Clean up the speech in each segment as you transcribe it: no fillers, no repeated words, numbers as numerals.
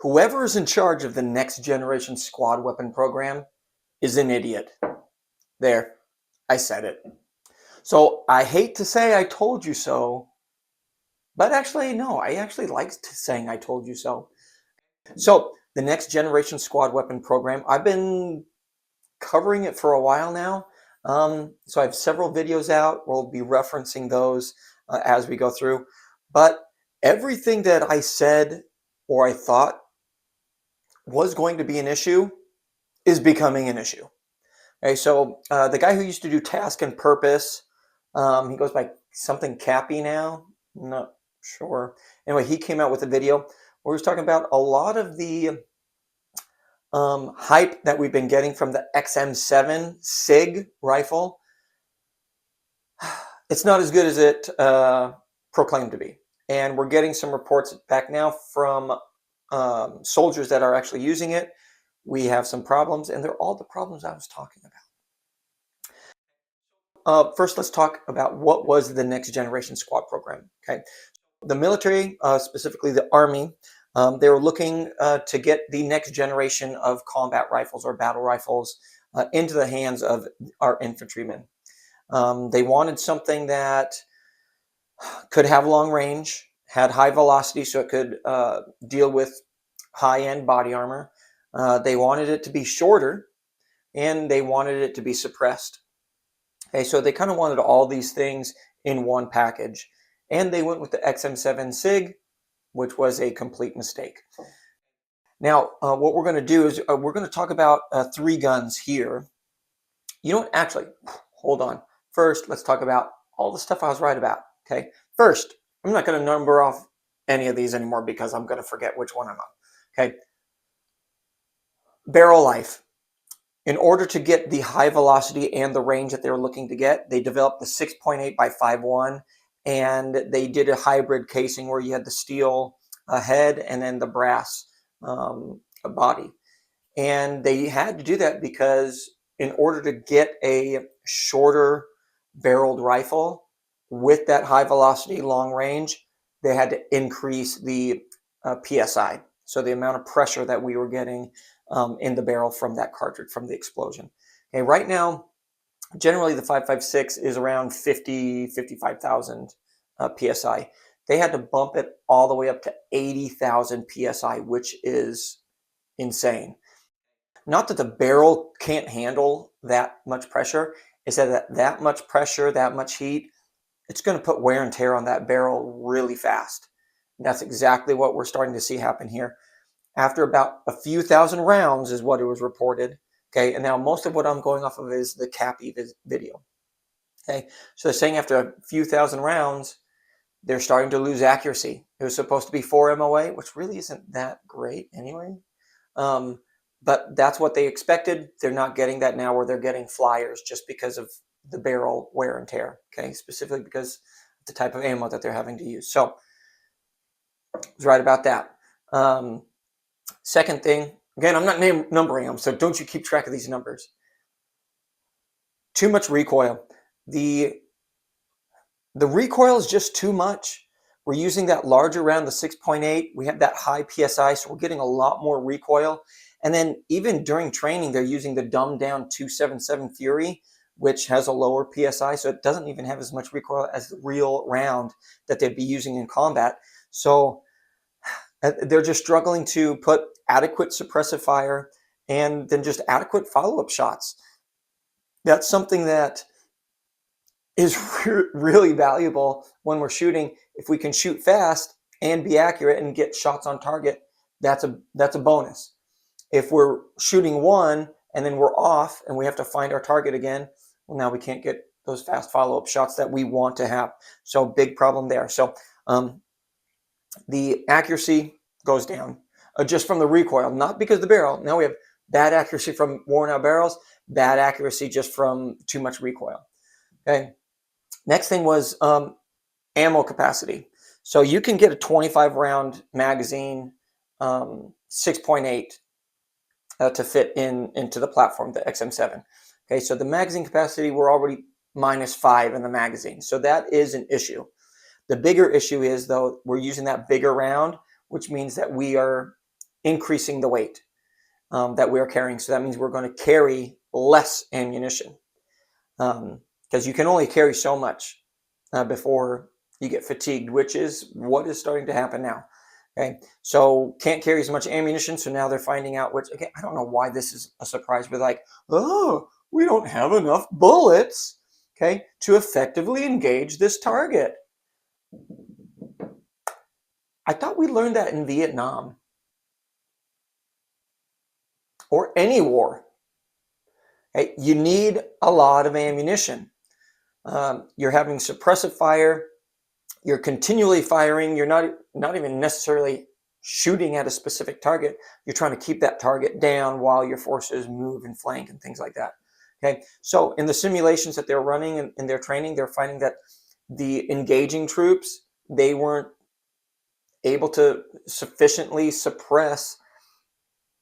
Whoever is in charge of the next generation squad weapon program is an idiot. There, I said it. So I hate to say I told you so, but actually, no, I actually like saying I told you so. So the next generation squad weapon program, I've been covering it for a while now. So I have several videos out. We'll be referencing those as we go through. But everything that I said or I thought was going to be an issue is becoming an issue. Okay, so the guy who used to do Task and Purpose, he goes by something Cappy now. I'm not sure. Anyway, he came out with a video where he was talking about a lot of the hype that we've been getting from the XM7 Sig rifle. It's not as good as it proclaimed to be. And we're getting some reports back now from soldiers that are actually using it. We have some problems, and they're all the problems I was talking about. First, let's talk about what was the next generation squad program. Okay, the military, specifically the Army, they were looking to get the next generation of combat rifles or battle rifles into the hands of our infantrymen. They wanted something that could have long range, had high velocity so it could deal with high-end body armor. They wanted it to be shorter, and they wanted it to be suppressed. Okay, so they kind of wanted all these things in one package. And they went with the XM7 Sig, which was a complete mistake. Now, what we're going to do is we're going to talk about 3 guns here. You know what? Actually, hold on. First, let's talk about all the stuff I was right about. Okay. First, I'm not going to number off any of these anymore because I'm going to forget which one I'm on. Okay. Barrel life. In order to get the high velocity and the range that they were looking to get, they developed the 6.8 by 5.1, and they did a hybrid casing where you had the steel head and then the brass body. And they had to do that because in order to get a shorter barreled rifle with that high velocity, long range, they had to increase the PSI. So the amount of pressure that we were getting in the barrel from that cartridge, from the explosion. Okay, right now, generally the 5.56 is around 55,000 PSI. They had to bump it all the way up to 80,000 PSI, which is insane. Not that the barrel can't handle that much pressure, it's that much pressure, that much heat, it's going to put wear and tear on that barrel really fast. And that's exactly what we're starting to see happen here. After about a few thousand rounds is what it was reported. Okay, and now most of what I'm going off of is the Cappy video. Okay, so they're saying after a few thousand rounds, they're starting to lose accuracy. It was supposed to be 4 MOA, which really isn't that great anyway. But that's what they expected. They're not getting that now, where they're getting flyers just because of the barrel wear and tear. Okay, specifically because of the type of ammo that they're having to use. So I was right about that. Second thing, again, I'm not numbering them, so don't you keep track of these numbers. Too much recoil. The recoil is just too much. We're using that larger round, the 6.8. We have that high PSI, so we're getting a lot more recoil. And then even during training, they're using the dumbed down 277 Fury, which has a lower PSI, so it doesn't even have as much recoil as the real round that they'd be using in combat. So they're just struggling to put adequate suppressive fire and then just adequate follow-up shots. That's something that is really valuable when we're shooting. If we can shoot fast and be accurate and get shots on target, that's a bonus. If we're shooting one and then we're off and we have to find our target again, well, now we can't get those fast follow-up shots that we want to have. So big problem there. So the accuracy goes down just from the recoil, not because of the barrel. Now we have bad accuracy from worn out barrels, bad accuracy just from too much recoil. Okay. Next thing was ammo capacity. So you can get a 25 round magazine, 6.8 to fit into the platform, the XM7. Okay, so the magazine capacity, we're already -5 in the magazine. So that is an issue. The bigger issue is, though, we're using that bigger round, which means that we are increasing the weight that we are carrying. So that means we're going to carry less ammunition, because you can only carry so much before you get fatigued, which is what is starting to happen now. Okay, so can't carry as much ammunition, so now they're finding out, which again, I don't know why this is a surprise, but like, oh, we don't have enough bullets, okay, to effectively engage this target. I thought we learned that in Vietnam or any war. Okay, you need a lot of ammunition. You're having suppressive fire. You're continually firing. You're not even necessarily shooting at a specific target. You're trying to keep that target down while your forces move and flank and things like that. Okay, so in the simulations that they're running in their training, they're finding that the engaging troops, they weren't able to sufficiently suppress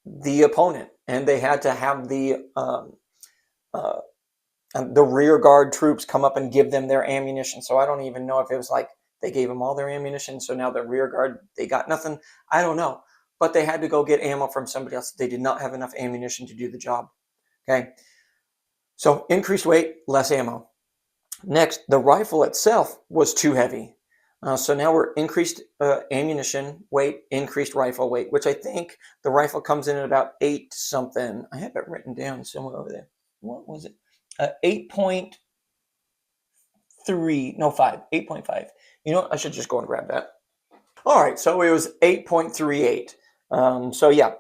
the opponent, and they had to have the rear guard troops come up and give them their ammunition. So I don't even know if it was like they gave them all their ammunition, so now the rear guard, they got nothing. I don't know, but they had to go get ammo from somebody else. They did not have enough ammunition to do the job. Okay, so increased weight, less ammo. Next, the rifle itself was too heavy. So now we're increased ammunition weight, increased rifle weight, which I think the rifle comes in at about 8 something. I have it written down somewhere over there. What was it? 8.3, no, 5, 8.5. You know what? I should just go and grab that. All right, so it was 8.38. So yeah,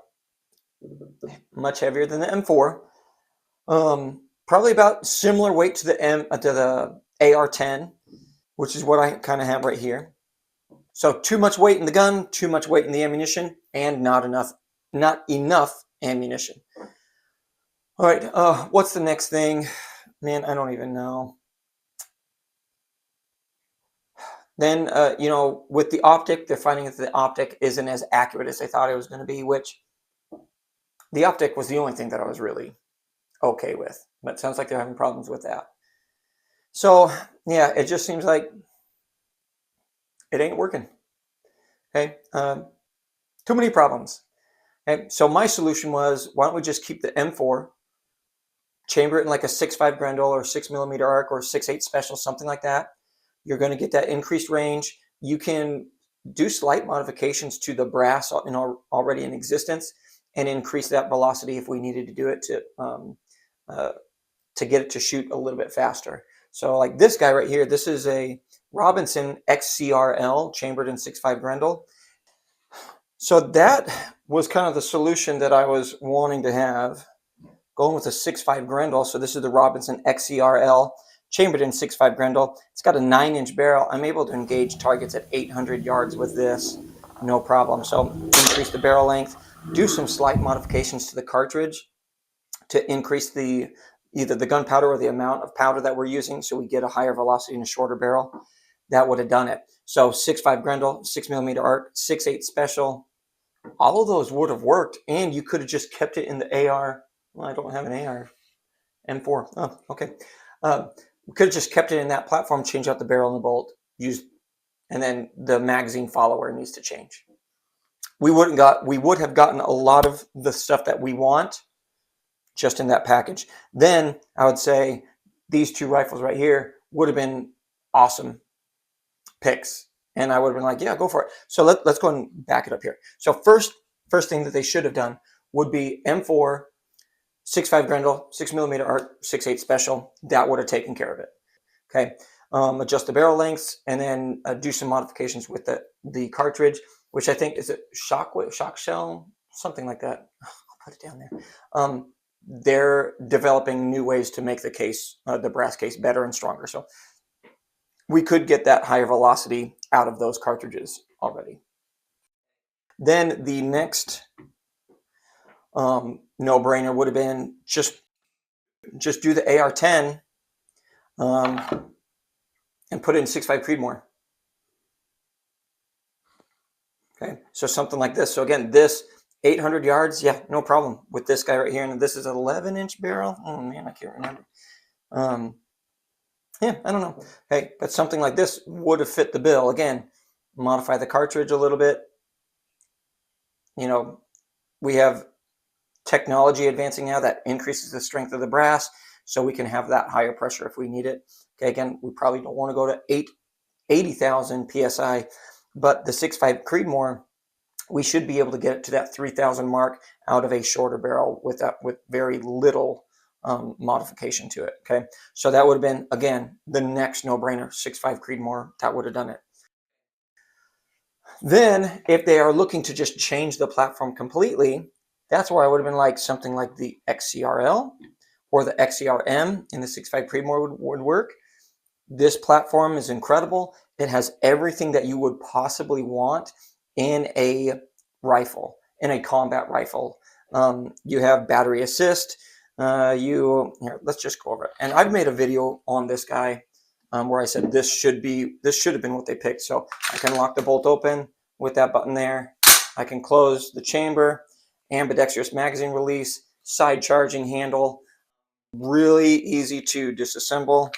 much heavier than the M4. Probably about similar weight to the AR-10, which is what I kind of have right here. So too much weight in the gun, too much weight in the ammunition, and not enough ammunition. All right, what's the next thing? Man, I don't even know. Then, with the optic, they're finding that the optic isn't as accurate as they thought it was going to be, which the optic was the only thing that I was really okay with. But it sounds like they're having problems with that. So, yeah, it just seems like it ain't working. Okay, too many problems. Okay, so my solution was, why don't we just keep the M4, chamber it in like a 6.5 Grendel or 6mm arc or 6.8 special, something like that. You're going to get that increased range. You can do slight modifications to the brass already in existence and increase that velocity if we needed to do it to get it to shoot a little bit faster. So like this guy right here, this is a Robinson XCRL chambered in 6.5 Grendel. So that was kind of the solution that I was wanting to have, going with a 6.5 Grendel. So this is the Robinson XCRL chambered in 6.5 Grendel. It's got a 9-inch barrel. I'm able to engage targets at 800 yards with this, no problem. So increase the barrel length, do some slight modifications to the cartridge to increase either the gunpowder or the amount of powder that we're using, so we get a higher velocity and a shorter barrel. That would have done it. So 6.5 Grendel, 6mm arc, 6.8 special, all of those would have worked, and you could have just kept it in the AR. Well, I don't have an AR M4. Oh, okay. We could have just kept it in that platform, change out the barrel and the bolt, and then the magazine follower needs to change. We would have gotten a lot of the stuff that we want just in that package. Then I would say these two rifles right here would have been awesome picks, and I would have been like, yeah, go for it. So let's go and back it up here. So first thing that they should have done would be M4, 6.5 Grendel, 6mm arc, 6.8 special. That would have taken care of it. Okay, adjust the barrel lengths, and then do some modifications with the cartridge, which I think is a shock shell, something like that. I'll put it down there. They're developing new ways to make the case, the brass case, better and stronger. So we could get that higher velocity out of those cartridges already. Then the next no-brainer would have been just do the AR-10 and put it in 6.5 Creedmoor. Okay, so something like this. So again, this 800 yards, yeah, no problem with this guy right here. And this is an 11-inch barrel. Oh man, I can't remember. Yeah, I don't know. Hey, but something like this would have fit the bill. Again, modify the cartridge a little bit, we have technology advancing now that increases the strength of the brass, so we can have that higher pressure if we need it. Okay, again, we probably don't want to go to 80,000 psi, but the 6.5 Creedmoor, we should be able to get it to that 3,000 mark out of a shorter barrel with very little modification to it. Okay, so that would have been, again, the next no-brainer. 6.5 Creedmoor, that would have done it. Then, if they are looking to just change the platform completely, that's where I would have been like something like the XCRL or the XCRM in the 6.5 Creedmoor would work. This platform is incredible. It has everything that you would possibly want in a rifle, in a combat rifle. You have battery assist. Here, let's just go over it. And I've made a video on this guy where I said this should have been what they picked. So I can lock the bolt open with that button there. I can close the chamber, ambidextrous magazine release, side charging handle, really easy to disassemble.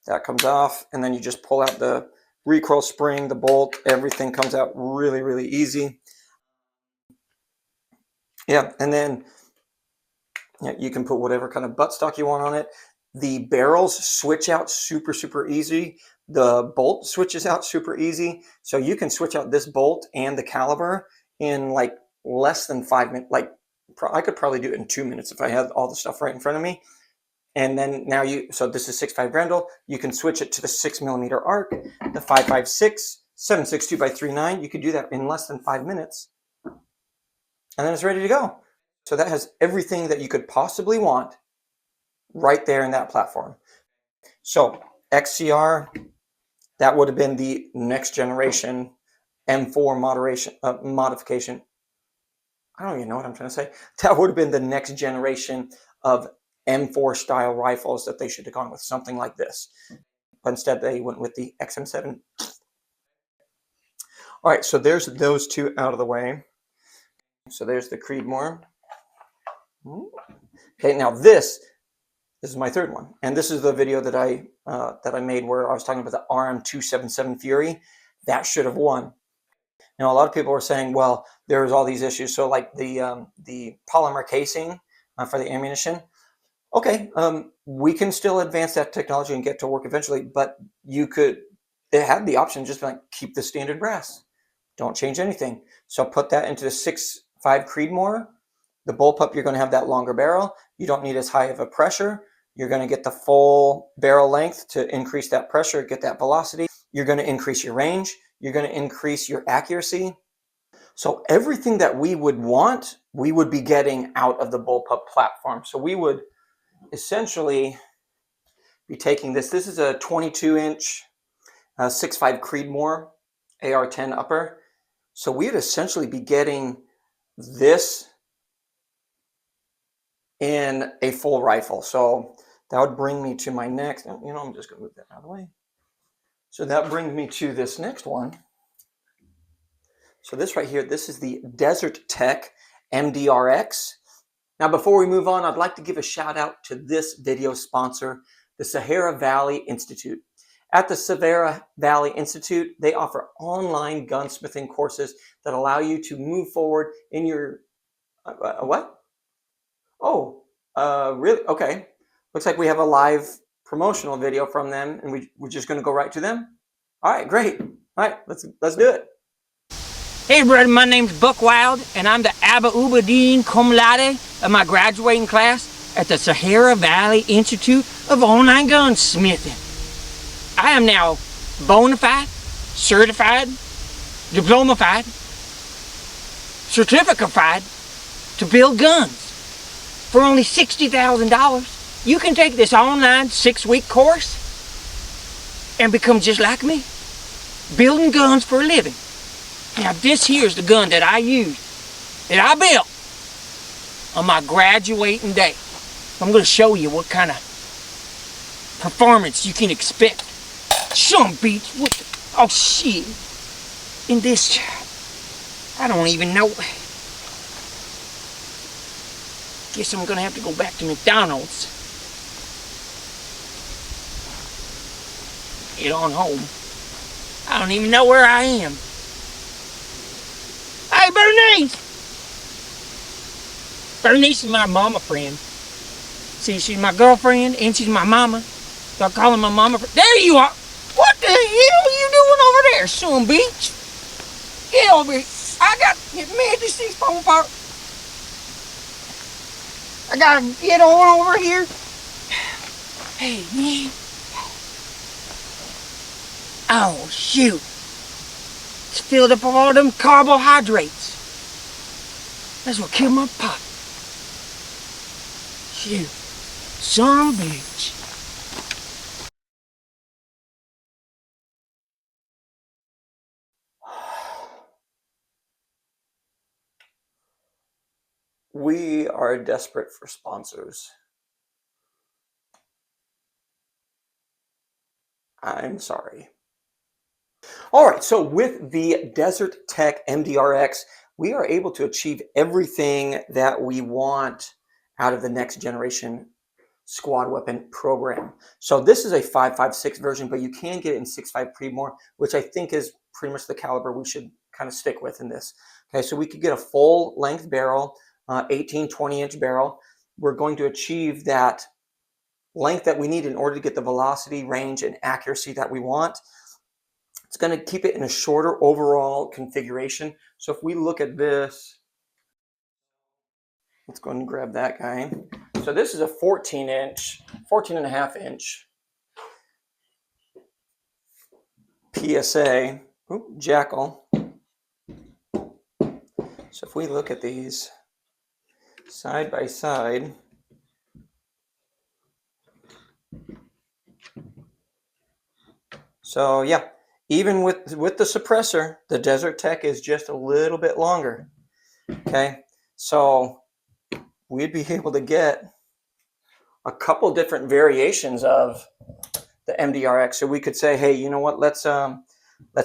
That comes off, and then you just pull out the recoil spring, the bolt, everything comes out really, really easy. Yeah, and then you can put whatever kind of buttstock you want on it. The barrels switch out super, super easy. The bolt switches out super easy. So you can switch out this bolt and the caliber in like less than 5 minutes. Like I could probably do it in 2 minutes if I had all the stuff right in front of me. And then now so this is 6.5 Grendel. You can switch it to the 6mm arc, the 5.56, 7.62 by 3.9. You could do that in less than 5 minutes. And then it's ready to go. So that has everything that you could possibly want right there in that platform. So XCR, that would have been the next generation M4 modification. I don't even know what I'm trying to say. That would have been the next generation of M4 style rifles that they should have gone with, something like this. But instead they went with the XM7. All right, so there's those two out of the way. So there's the Creedmoor. Okay, now this is my third one, and this is the video that I made where I was talking about the RM277 Fury. That should have won. Now a lot of people were saying, well, there's all these issues. So like the polymer casing for the ammunition. Okay, we can still advance that technology and get to work eventually, but it had the option just like keep the standard brass, don't change anything. So put that into the 6.5 Creedmoor. The bullpup, you're going to have that longer barrel. You don't need as high of a pressure. You're going to get the full barrel length to increase that pressure, get that velocity. You're going to increase your range. You're going to increase your accuracy. So everything that we would want, we would be getting out of the bullpup platform. So we would essentially be taking this. This is a 22-inch 6.5 Creedmoor AR-10 upper. So we'd essentially be getting this in a full rifle. So that would bring me to my next, I'm just gonna move that out of the way. So that brings me to this next one. So this right here, this is the Desert Tech MDRX. Now, before we move on, I'd like to give a shout out to this video sponsor, the Sahara Valley Institute. At the Sahara Valley Institute, they offer online gunsmithing courses that allow you to move forward in your, what? Oh, really? Okay. Looks like we have a live promotional video from them, and we're just going to go right to them. All right, great. All right, let's do it. Hey everybody, my name's Buck Wild, and I'm the Abba Uba Dean Cum Laude of my graduating class at the Sahara Valley Institute of Online Gunsmithing. I am now bona fide, certified, diploma-fied, certificate-fied to build guns. For only $60,000, you can take this online 6-week course and become just like me, building guns for a living. Now this here's the gun that I used, that I built on my graduating day. I'm going to show you what kind of performance you can expect. Some beats, what the, oh shit. In this, I don't even know. Guess I'm going to have to go back to McDonald's. Get on home. I don't even know where I am. Hey, Bernice! Bernice is my mama friend. See, she's my girlfriend and she's my mama. So I call her my mama. There you are. What the hell are you doing over there, son bitch? Get over here. I got, man, this thing's falling apart. I gotta get on over here. Hey, man. Oh, shoot. It's filled up with all them carbohydrates. That's what killed my pop. Shoot. Son of a bitch. We are desperate for sponsors. I'm sorry. All right, so with the Desert Tech MDRX, we are able to achieve everything that we want out of the next generation squad weapon program. So this is a 5.56 version, but you can get it in 6.5 Creedmoor, which I think is pretty much the caliber we should kind of stick with in this. Okay, so we could get a full length barrel, 18, 20-inch barrel. We're going to achieve that length that we need in order to get the velocity, range, and accuracy that we want. It's going to keep it in a shorter overall configuration. So if we look at this, let's go and grab that guy. So this is a 14-inch, 14 and a half inch PSA Jackal. So if we look at these side by side, so yeah, even with the suppressor, the Desert Tech is just a little bit longer. Okay, so we'd be able to get a couple different variations of the MDRX. So we could say, hey, you know what? Let's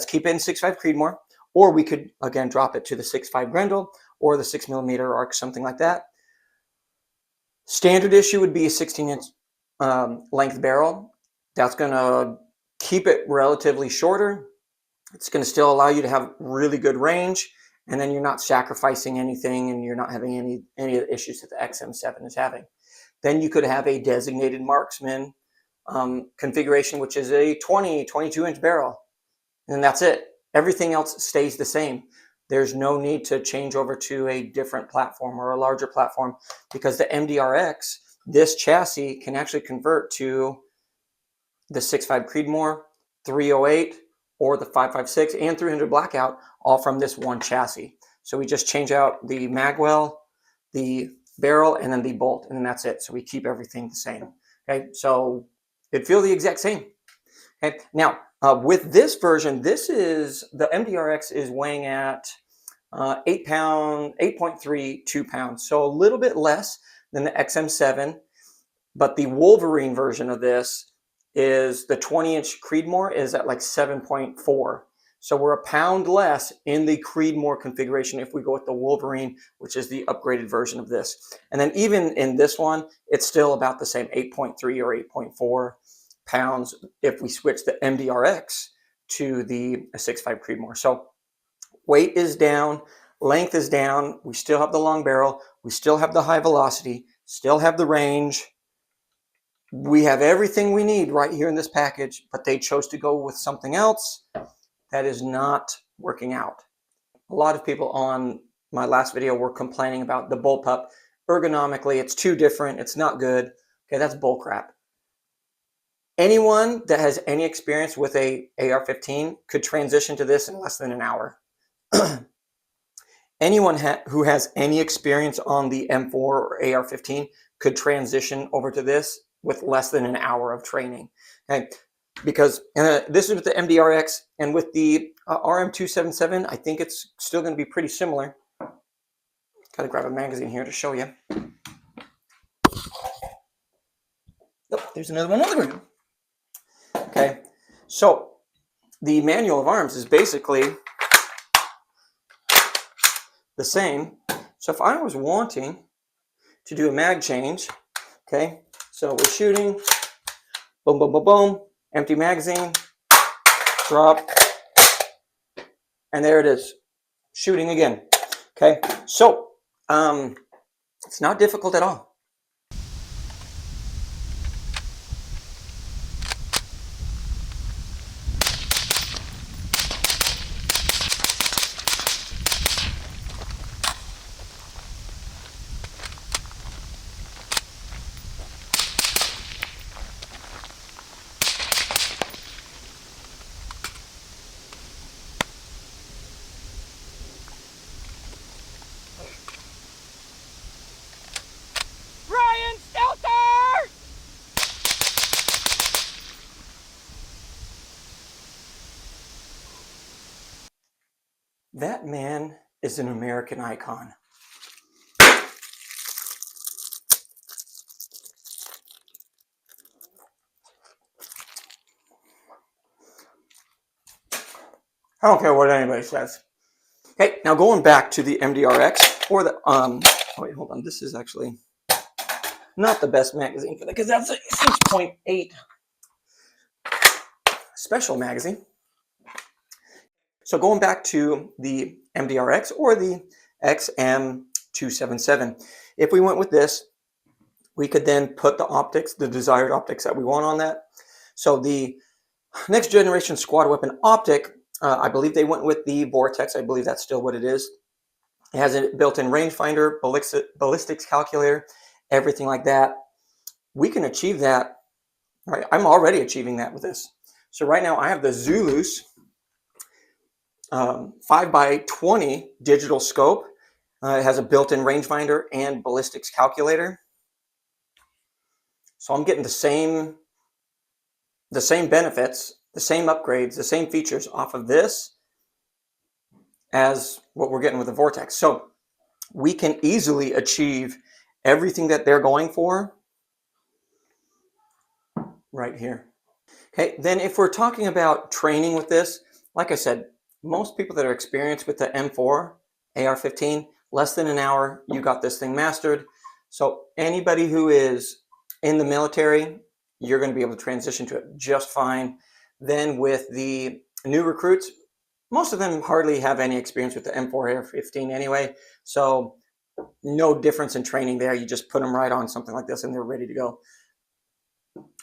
keep it in 6.5 Creedmoor, or we could again drop it to the 6.5 Grendel or the 6mm arc, something like that. Standard issue would be a 16-inch length barrel. That's going to keep it relatively shorter. It's going to still allow you to have really good range, and then you're not sacrificing anything, and you're not having any of the issues that the XM7 is having. Then you could have a designated marksman configuration, which is a 22-inch barrel, and that's it. Everything else stays the same. There's no need to change over to a different platform or a larger platform, because the MDRX, this chassis, can actually convert to the 6.5 Creedmoor, 308, or the 5.56 and 300 Blackout, all from this one chassis. So we just change out the magwell, the barrel, and then the bolt, and then that's it. So we keep everything the same. Okay, so it'd feel the exact same. Okay, now with this version, this is the MDRX is weighing at 8 pound, 8.32 pounds, so a little bit less than the XM7. But the Wolverine version of this is the 20-inch Creedmoor is at like 7.4. So we're a pound less in the Creedmoor configuration if we go with the Wolverine, which is the upgraded version of this. And then even in this one, it's still about the same, 8.3 or 8.4 pounds if we switch the MDRX to the 6.5 Creedmoor. So weight is down, length is down, we still have the long barrel, we still have the high velocity, still have the range. We have everything we need right here in this package, but they chose to go with something else that is not working out. A lot of people on my last video were complaining about the bullpup. Ergonomically, it's too different, it's not good. Okay, that's bullcrap. Anyone that has any experience with a AR-15 could transition to this in less than an hour. Anyone who has any experience on the M4 or AR-15 could transition over to this with less than an hour of training. Okay, because this is with the MDRX, and with the RM277, I think it's still going to be pretty similar. Got to grab a magazine here to show you. Oh, there's another one on the ground. Okay, so the manual of arms is basically the same. So if I was wanting to do a mag change, okay, so we're shooting, boom, boom, boom, boom, empty magazine, drop, and there it is, shooting again. Okay, so It's not difficult at all. Brian Stelter! That man is an American icon. I don't care what anybody says. Okay, now going back to the MDRX or the oh wait, hold on. This is actually not the best magazine for that because that's a 6.8 special magazine. So going back to the MDRX or the XM7, if we went with this, we could then put the optics, the desired optics that we want on that. So the next generation squad weapon optic, I believe they went with the Vortex. I believe that's still what it is. It has a built-in rangefinder, ballistics calculator, everything like that. We can achieve that. Right, I'm already achieving that with this. So right now I have the Zulus 5x20 digital scope. It has a built-in rangefinder and ballistics calculator. So I'm getting the same benefits, the same upgrades, the same features off of this as what we're getting with the Vortex. So we can easily achieve everything that they're going for right here. Okay, then if we're talking about training with this, like I said, most people that are experienced with the M4 AR-15, less than an hour, you got this thing mastered. So anybody who is in the military, you're going to be able to transition to it just fine. Then with the new recruits, most of them hardly have any experience with the M4 AR-15 anyway. So no difference in training there. You just put them right on something like this and they're ready to go.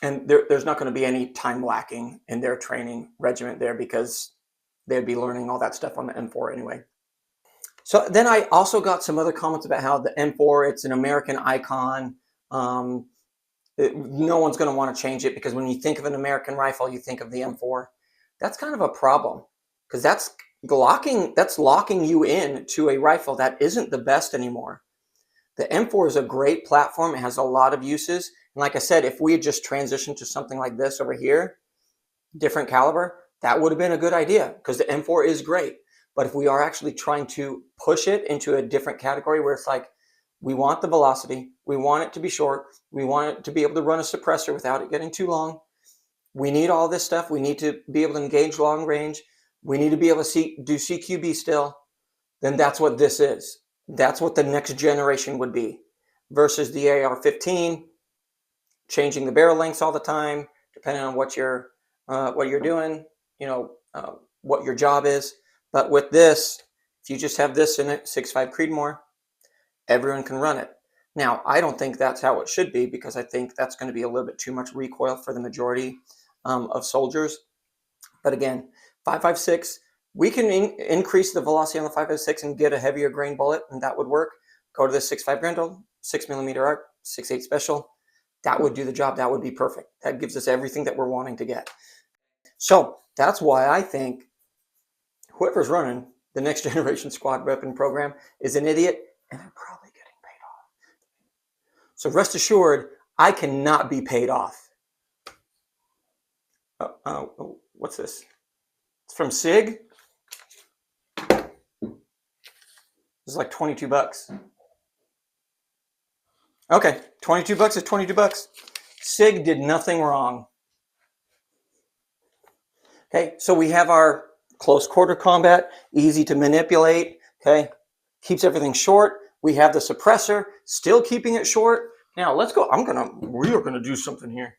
And there's not going to be any time lacking in their training regiment there because they'd be learning all that stuff on the M4 anyway. So then I also got some other comments about how the M4, it's an American icon. No one's going to want to change it because when you think of an American rifle, you think of the M4. That's kind of a problem because that's locking you in to a rifle that isn't the best anymore. The M4 is a great platform. It has a lot of uses. And like I said, if we had just transitioned to something like this over here, different caliber, that would have been a good idea because the M4 is great. But if we are actually trying to push it into a different category where it's like, we want the velocity, we want it to be short, we want it to be able to run a suppressor without it getting too long, we need all this stuff, we need to be able to engage long range, we need to be able to do CQB still, then that's what this is. That's what the next generation would be versus the AR-15, changing the barrel lengths all the time, depending on what you're doing, what your job is. But with this, if you just have this in it, 6.5 Creedmoor, everyone can run it. Now, I don't think that's how it should be because I think that's going to be a little bit too much recoil for the majority of soldiers. But again, 5.56, we can increase the velocity on the 5.56 and get a heavier grain bullet, and that would work. Go to the 6.5 Grendel, 6mm arc, 6.8 special. That would do the job. That would be perfect. That gives us everything that we're wanting to get. So that's why I think whoever's running the next generation squad weapon program is an idiot, and they're probably getting paid off. So rest assured, I cannot be paid off. What's this? It's from Sig. It's like 22 bucks. Okay, 22 bucks is 22 bucks. Sig did nothing wrong. Okay, so we have our close quarter combat, easy to manipulate, okay? Keeps everything short. We have the suppressor, still keeping it short. Now let's go, we are gonna do something here.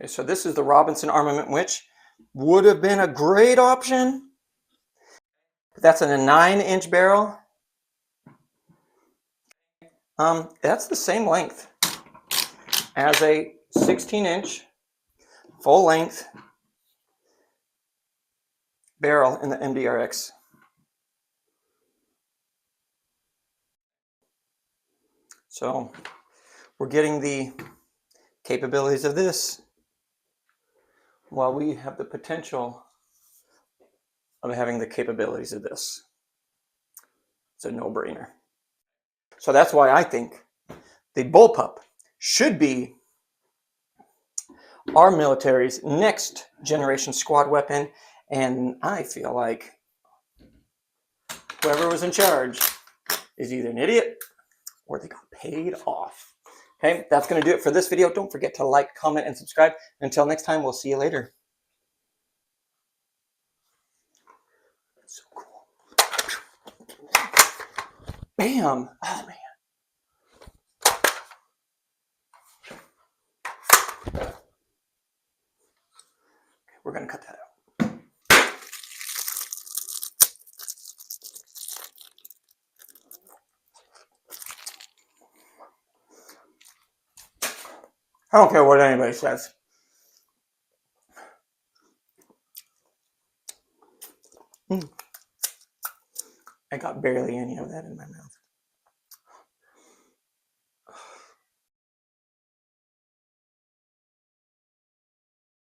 Okay, so this is the Robinson armament, which would have been a great option. That's in a 9-inch barrel. That's the same length as a 16-inch full length barrel in the MDRX. So we're getting the capabilities of this while we have the potential of having the capabilities of this. It's a no-brainer. So that's why I think the bullpup should be our military's next generation squad weapon. And I feel like whoever was in charge is either an idiot or they got paid off. Okay, that's going to do it for this video. Don't forget to like, comment, and subscribe. Until next time, we'll see you later. So cool. Bam. Oh, man. We're going to cut that out. I don't care what anybody says. I got barely any of that in my mouth.